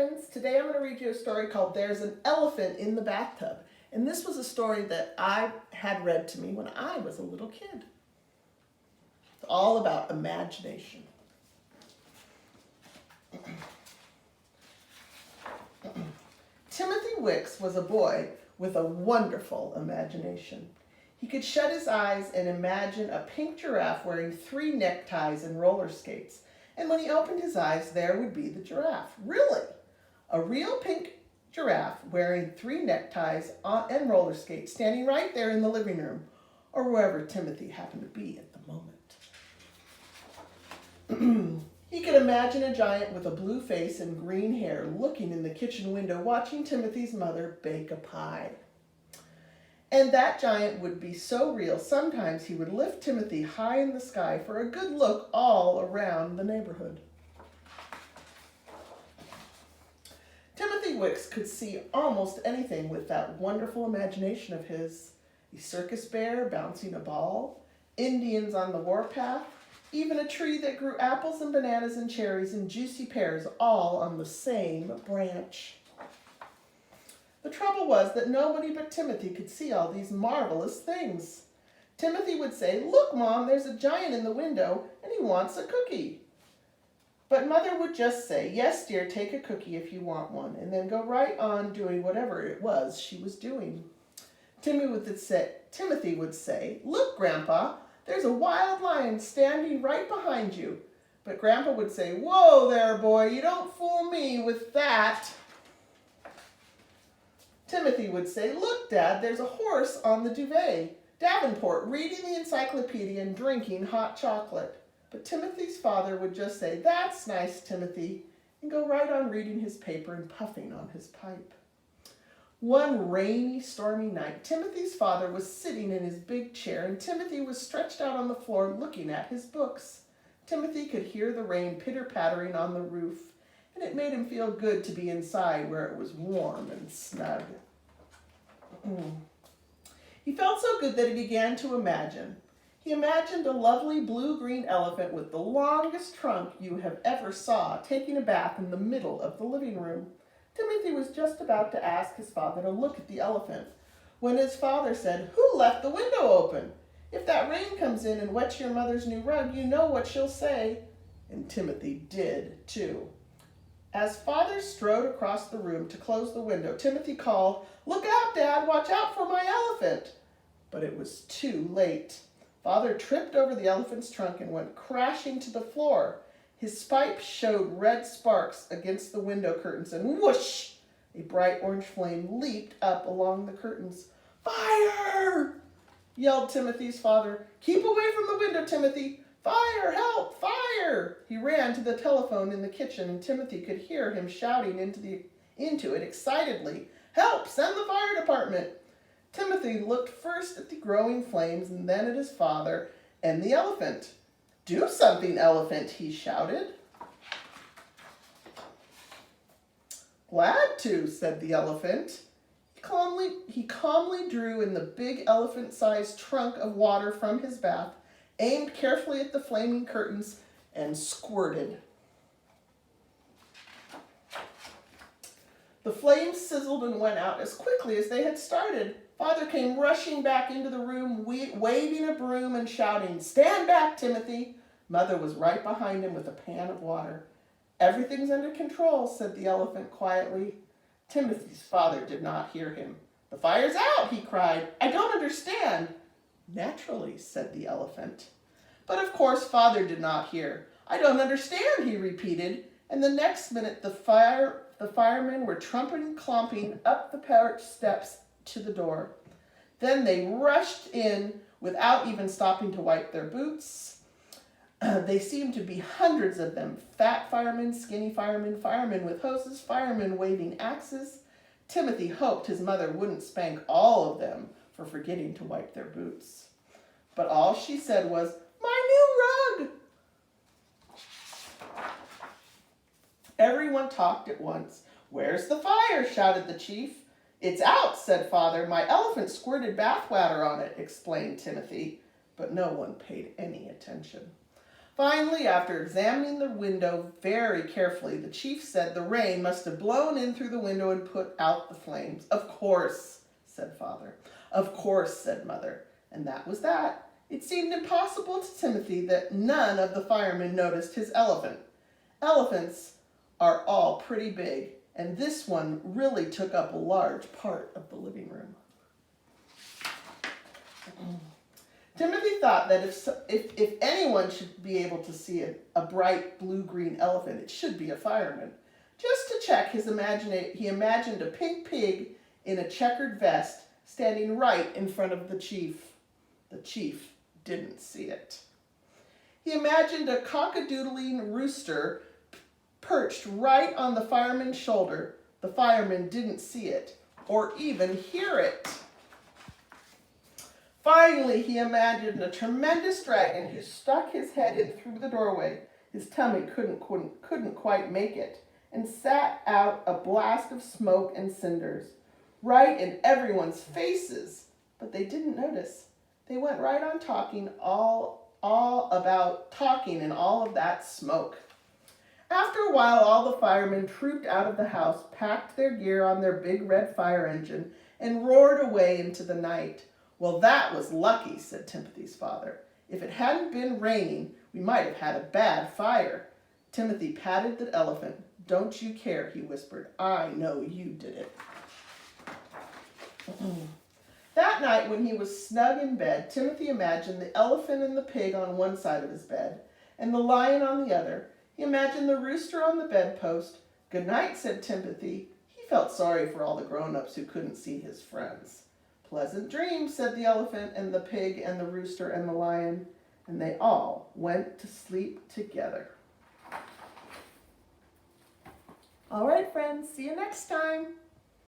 friends. Today I'm going to read you a story called There's an Elephant in the Bathtub. And this was a story that I had read to me when I was a little kid. It's all about imagination. Timothy Wicks was a boy with a wonderful imagination. He could shut his eyes and imagine a pink giraffe wearing 3 neckties and roller skates. And when he opened his eyes, there would be the giraffe. Really? A real pink giraffe wearing 3 neckties and roller skates, standing right there in the living room, or wherever Timothy happened to be at the moment. He could imagine a giant with a blue face and green hair looking in the kitchen window, watching Timothy's mother bake a pie. And that giant would be so real, sometimes he would lift Timothy high in the sky for a good look all around the neighborhood. Timothy Wicks could see almost anything with that wonderful imagination of his. A circus bear bouncing a ball, Indians on the warpath, even a tree that grew apples and bananas and cherries and juicy pears all on the same branch. The trouble was that nobody but Timothy could see all these marvelous things. Timothy would say, "Look, Mom, there's a giant in the window, and he wants a cookie." But Mother would just say, "Yes, dear, take a cookie if you want one," and then go right on doing whatever it was she was doing. Timothy would say, "Look, Grandpa, there's a wild lion standing right behind you." But Grandpa would say, "Whoa there, boy, you don't fool me with that." Timothy would say, "Look, Dad, there's a horse on the duvet, Davenport, reading the encyclopedia and drinking hot chocolate." But Timothy's father would just say, "That's nice, Timothy," and go right on reading his paper and puffing on his pipe. One rainy, stormy night, Timothy's father was sitting in his big chair, and Timothy was stretched out on the floor looking at his books. Timothy could hear the rain pitter-pattering on the roof, and it made him feel good to be inside where it was warm and snug. He felt so good that he began to imagine. He imagined a lovely blue-green elephant with the longest trunk you have ever saw taking a bath in the middle of the living room. Timothy was just about to ask his father to look at the elephant when his father said, "Who left the window open? If that rain comes in and wets your mother's new rug, you know what she'll say." And Timothy did, too. As Father strode across the room to close the window, Timothy called, "Look out, Dad, watch out for my elephant." But it was too late. Father tripped over the elephant's trunk and went crashing to the floor. His pipe showed red sparks against the window curtains, and whoosh! A bright orange flame leaped up along the curtains. "Fire!" yelled Timothy's father. "Keep away from the window, Timothy! Fire! Help! Fire!" He ran to the telephone in the kitchen, and Timothy could hear him shouting into it excitedly. "Help! Send the fire department!" Timothy looked first at the growing flames and then at his father and the elephant. "Do something, elephant," he shouted. "Glad to," said the elephant. He calmly drew in the big elephant-sized trunk of water from his bath, aimed carefully at the flaming curtains, and squirted. The flames sizzled and went out as quickly as they had started. Father came rushing back into the room, waving a broom and shouting, "Stand back, Timothy!" Mother was right behind him with a pan of water. "Everything's under control," said the elephant quietly. Timothy's father did not hear him. "The fire's out!" he cried. "I don't understand." "Naturally," said the elephant. But of course Father did not hear. "I don't understand," he repeated, and the next minute the firemen were trumpeting, clomping up the porch steps to the door. Then they rushed in without even stopping to wipe their boots. They seemed to be hundreds of them. Fat firemen, skinny firemen, firemen with hoses, firemen waving axes. Timothy hoped his mother wouldn't spank all of them for forgetting to wipe their boots. But all she said was, "My new rug!" Everyone talked at once. "Where's the fire?" shouted the chief. "It's out," said Father. "My elephant squirted bathwater on it," explained Timothy. But no one paid any attention. Finally, after examining the window very carefully, the chief said the rain must have blown in through the window and put out the flames. Of course, said Father. Of course, said Mother. And that was that. It seemed impossible to Timothy that none of the firemen noticed his elephant. Elephants are all pretty big, and this one really took up a large part of the living room. Timothy thought that if anyone should be able to see a bright blue-green elephant, it should be a fireman. Just to check he imagined a pink pig in a checkered vest standing right in front of the chief. The chief didn't see it. He imagined a cock-a-doodling rooster perched right on the fireman's shoulder. The fireman didn't see it or even hear it. Finally, he imagined a tremendous dragon who stuck his head in through the doorway. His tummy couldn't quite make it, and sat out a blast of smoke and cinders, right in everyone's faces. But they didn't notice. They went right on talking all about talking in all of that smoke. After a while, all the firemen trooped out of the house, packed their gear on their big red fire engine, and roared away into the night. Well, that was lucky, said Timothy's father. If it hadn't been raining, we might have had a bad fire. Timothy patted the elephant. Don't you care, he whispered. I know you did it. That night, when he was snug in bed, Timothy imagined the elephant and the pig on one side of his bed, and the lion on the other. He imagined the rooster on the bedpost. Good night, said Timothy. He felt sorry for all the grown-ups who couldn't see his friends. Pleasant dreams, said the elephant and the pig and the rooster and the lion, and they all went to sleep together. All right, friends, see you next time.